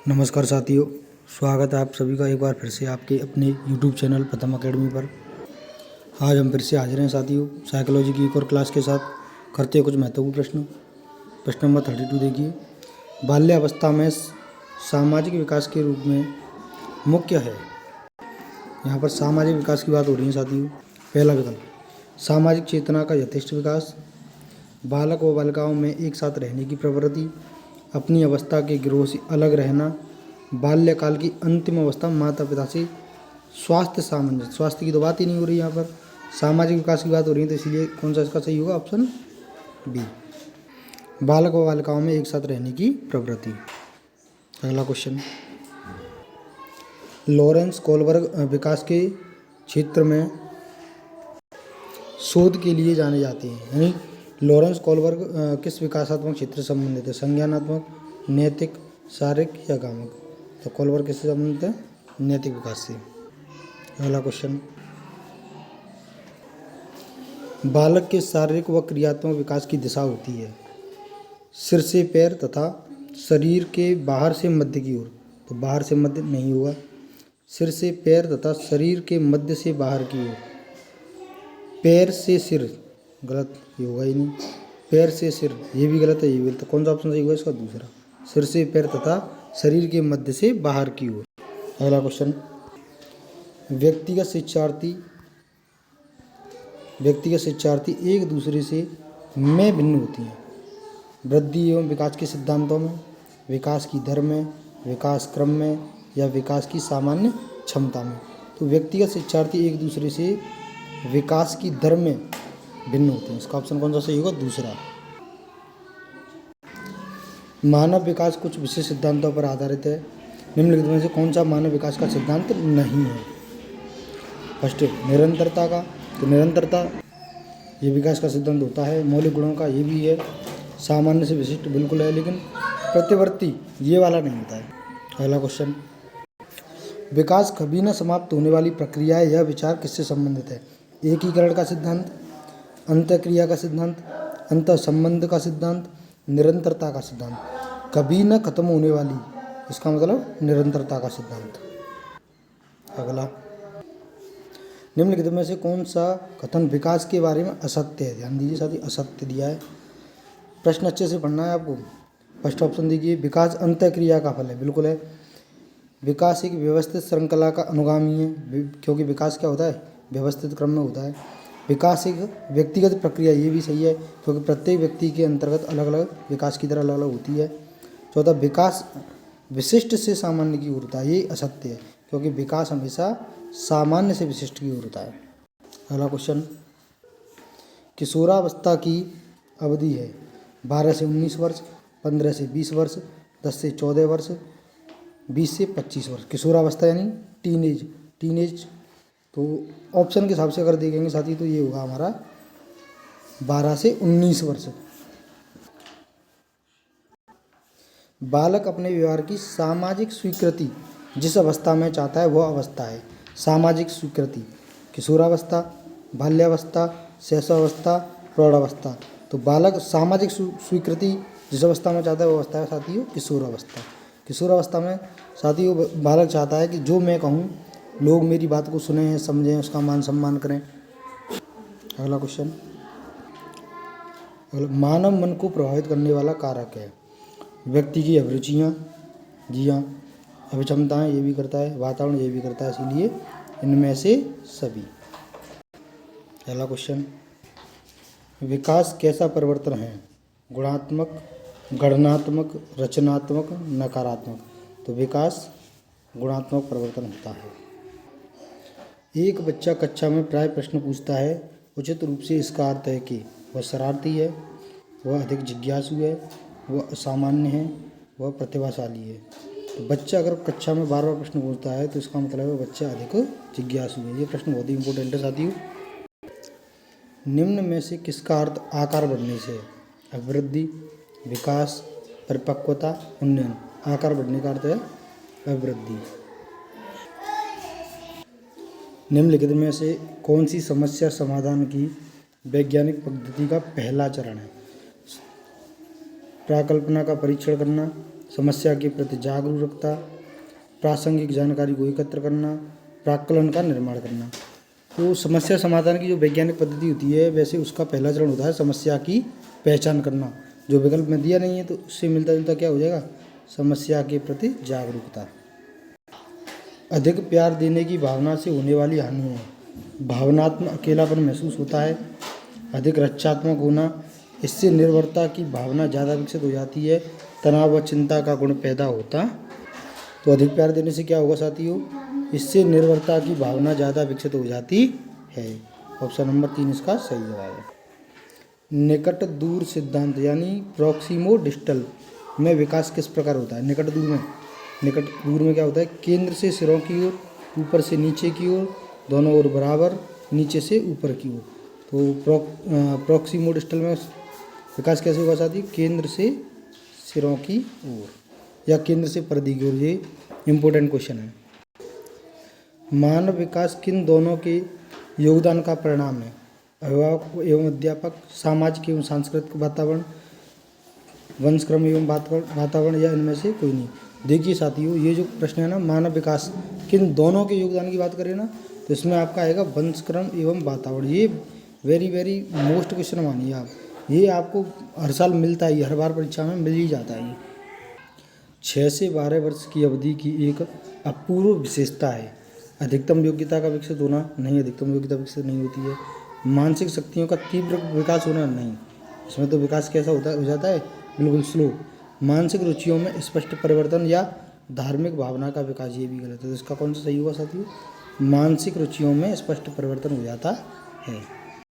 नमस्कार साथियों, स्वागत है आप सभी का एक बार फिर से आपके अपने YouTube चैनल प्रथम अकेडमी पर। आज हम फिर से हाजिर हैं साथियों साइकोलॉजी की एक और क्लास के साथ। करते हैं कुछ महत्वपूर्ण प्रश्न। प्रश्न नंबर 32 देखिए, बाल्यावस्था में सामाजिक विकास के रूप में मुख्य है। यहाँ पर सामाजिक विकास की बात हो रही है साथियों। पहला विकल्प सामाजिक चेतना का यथेष्ट विकास, बालक व बालिकाओं में एक साथ रहने की प्रवृत्ति, अपनी अवस्था के गिरोह से अलग रहना, बाल्यकाल की अंतिम अवस्था माता पिता से स्वास्थ्य सामंजस्य। स्वास्थ्य की तो बात ही नहीं हो रही, यहाँ पर सामाजिक विकास की बात हो रही है, तो इसलिए कौन सा इसका सही होगा? ऑप्शन बी, बालक व बालिकाओं में एक साथ रहने की प्रवृत्ति। अगला क्वेश्चन, लॉरेंस कोलबर्ग विकास के क्षेत्र में शोध के लिए जाने जाते हैं। यानी लॉरेंस कोलबर्ग किस विकासात्मक क्षेत्र से संबंधित है? संज्ञानात्मक, नैतिक, शारीरिक या कामक? तो कोलबर्ग किससे संबंधित है? नैतिक विकास से। अगला क्वेश्चन, बालक के शारीरिक व क्रियात्मक विकास की दिशा होती है सिर से पैर तथा शरीर के बाहर से मध्य की ओर। तो बाहर से मध्य नहीं होगा, सिर से पैर तथा शरीर के मध्य से बाहर की ओर। पैर से सिर गलत, ये होगा ही नहीं। पैर से सिर ये भी गलत है, ये भी गलत है। कौन सा ऑप्शन सही होगा इसका? दूसरा, सिर से पैर तथा शरीर के मध्य से बाहर की ओर। अगला क्वेश्चन, व्यक्तिगत शिक्षार्थी एक दूसरे से में भिन्न होती हैं। वृद्धि एवं विकास के सिद्धांतों में, विकास की दर में, विकास क्रम में या विकास की सामान्य क्षमता में। तो व्यक्तिगत शिक्षार्थी एक दूसरे से विकास की दर में भिन्न होते हैं। इसका ऑप्शन कौन सा सही होगा? दूसरा। मानव विकास कुछ विशेष सिद्धांतों पर आधारित है। निम्नलिखित में से कौन सा मानव विकास का सिद्धांत नहीं है? फर्स्ट, निरंतरता का। तो निरंतरता ये विकास का सिद्धांत होता है। मौलिक गुणों का ये भी है। सामान्य से विशिष्ट बिल्कुल है, लेकिन प्रतिवर्ती ये वाला नहीं होता है। अगला क्वेश्चन, विकास कभी न समाप्त होने वाली प्रक्रिया है। यह विचार किससे संबंधित है? एकीकरण का सिद्धांत, अंतःक्रिया का सिद्धांत, अंतः संबंध का सिद्धांत, निरंतरता का सिद्धांत। कभी न खत्म होने वाली, इसका मतलब निरंतरता का सिद्धांत। अगला, निम्नलिखित में से कौन सा कथन विकास के बारे में असत्य है? ध्यान दीजिए साथी, असत्य दिया है। प्रश्न अच्छे से पढ़ना है आपको। फर्स्ट ऑप्शन देखिए, विकास अंतःक्रिया का फल है। बिल्कुल है। विकास एक व्यवस्थित श्रृंखला का अनुगामी है, क्योंकि विकास क्या होता है? व्यवस्थित क्रम में होता है। विकास एक व्यक्तिगत प्रक्रिया, ये भी सही है, क्योंकि प्रत्येक व्यक्ति के अंतर्गत अलग अलग विकास की दर अलग अलग होती है। चौथा, विकास विशिष्ट से सामान्य की ओर होता है। ये असत्य है, क्योंकि विकास हमेशा सामान्य से विशिष्ट की ओर होता है। अगला क्वेश्चन, किशोरावस्था की अवधि है 12 से 19 वर्ष, 15 से 20 वर्ष, 10 से 14 वर्ष, 20 से 25 वर्ष। किशोरावस्था यानी टीनेज। तो ऑप्शन के हिसाब से अगर देखेंगे साथी, तो ये होगा हमारा 12 से 19 वर्ष। बालक अपने व्यवहार की सामाजिक स्वीकृति जिस अवस्था में चाहता है वह अवस्था है सामाजिक स्वीकृति। किशोरावस्था, बाल्यावस्था, शैशवावस्था, प्रौढ़ावस्था। तो बालक सामाजिक स्वीकृति जिस अवस्था में चाहता है वो अवस्था है साथियों किशोरावस्था। किशोरावस्था में साथियों बालक चाहता है कि जो मैं कहूँ लोग मेरी बात को सुने, समझें, उसका मान सम्मान करें। अगला क्वेश्चन, मानव मन को प्रभावित करने वाला कारक है। व्यक्ति की अभिरुचियाँ, जी हाँ, अभिक्षमताएँ ये भी करता है, वातावरण ये भी करता है, इसीलिए इनमें से सभी। अगला क्वेश्चन, विकास कैसा परिवर्तन है? गुणात्मक, गणनात्मक, रचनात्मक, नकारात्मक। तो विकास गुणात्मक परिवर्तन होता है। एक बच्चा कक्षा में प्राय प्रश्न पूछता है, उचित रूप से इसका अर्थ है कि वह शरारती है, वह अधिक जिज्ञासु है, वह असामान्य है, वह प्रतिभाशाली है। तो बच्चा अगर कक्षा में बार बार प्रश्न पूछता है तो इसका मतलब है वह बच्चा अधिक जिज्ञासु है। ये प्रश्न बहुत ही इंपॉर्टेंट है साथियों। निम्न में से किसका अर्थ आकार बढ़ने से है? अभिवृद्धि, विकास, परिपक्वता, उन्नयन। आकार बढ़ने का अर्थ है अभिवृद्धि। निम्नलिखित में से कौन सी समस्या समाधान की वैज्ञानिक पद्धति का पहला चरण है? प्राकल्पना का परीक्षण करना, समस्या के प्रति जागरूकता, प्रासंगिक जानकारी को एकत्र करना, प्राक्कलन का निर्माण करना। तो समस्या समाधान की जो वैज्ञानिक पद्धति होती है, वैसे उसका पहला चरण होता है समस्या की पहचान करना। जो विकल्प में दिया नहीं है तो उससे मिलता जुलता क्या हो जाएगा, समस्या के प्रति जागरूकता। अधिक प्यार देने की भावना से होने वाली हानि है, भावनात्मक अकेलापन महसूस होता है। अधिक रक्षात्मक होना, इससे निर्भरता की भावना ज़्यादा विकसित हो जाती है, तनाव व चिंता का गुण पैदा होता। तो अधिक प्यार देने से क्या होगा साथियों, इससे निर्भरता की भावना ज़्यादा विकसित हो जाती है। ऑप्शन नंबर 3 इसका सही जवाब है। निकट दूर सिद्धांत यानी प्रॉक्सिमो डिस्टल में विकास किस प्रकार होता है। निकट दूर में क्या होता है, केंद्र से सिरों की ओर, ऊपर से नीचे की ओर, दोनों ओर बराबर, नीचे से ऊपर की ओर। तो प्रॉक्सिमो डिस्टल में विकास कैसे होगा साथी, केंद्र से सिरों की ओर या केंद्र से परिधि की ओर। ये इम्पोर्टेंट क्वेश्चन है। मानव विकास किन दोनों के योगदान का परिणाम है, अभिभावक एवं अध्यापक, सामाजिक एवं सांस्कृतिक वातावरण, वंशक्रम एवं वातावरण, या इनमें से कोई नहीं। देखिए साथियों, ये जो प्रश्न है ना, मानव विकास किन दोनों के योगदान की बात करें ना, तो इसमें आपका आएगा वंशक्रम एवं वातावरण। ये वेरी मोस्ट क्वेश्चन मानिए आप, ये आपको हर साल मिलता है, हर बार परीक्षा में मिल ही जाता है। 6 से 12 वर्ष की अवधि की एक अपूर्व विशेषता है। अधिकतम योग्यता का विकसित होना, नहीं, अधिकतम योग्यता विकसित नहीं होती है। मानसिक शक्तियों का तीव्र विकास होना, नहीं, इसमें तो विकास कैसा हो जाता है, बिल्कुल स्लो। मानसिक रुचियों में स्पष्ट परिवर्तन या धार्मिक भावना का विकास, ये भी गलत है। तो इसका कौन सा सही होगा साथियों, मानसिक रुचियों में स्पष्ट परिवर्तन हो जाता है।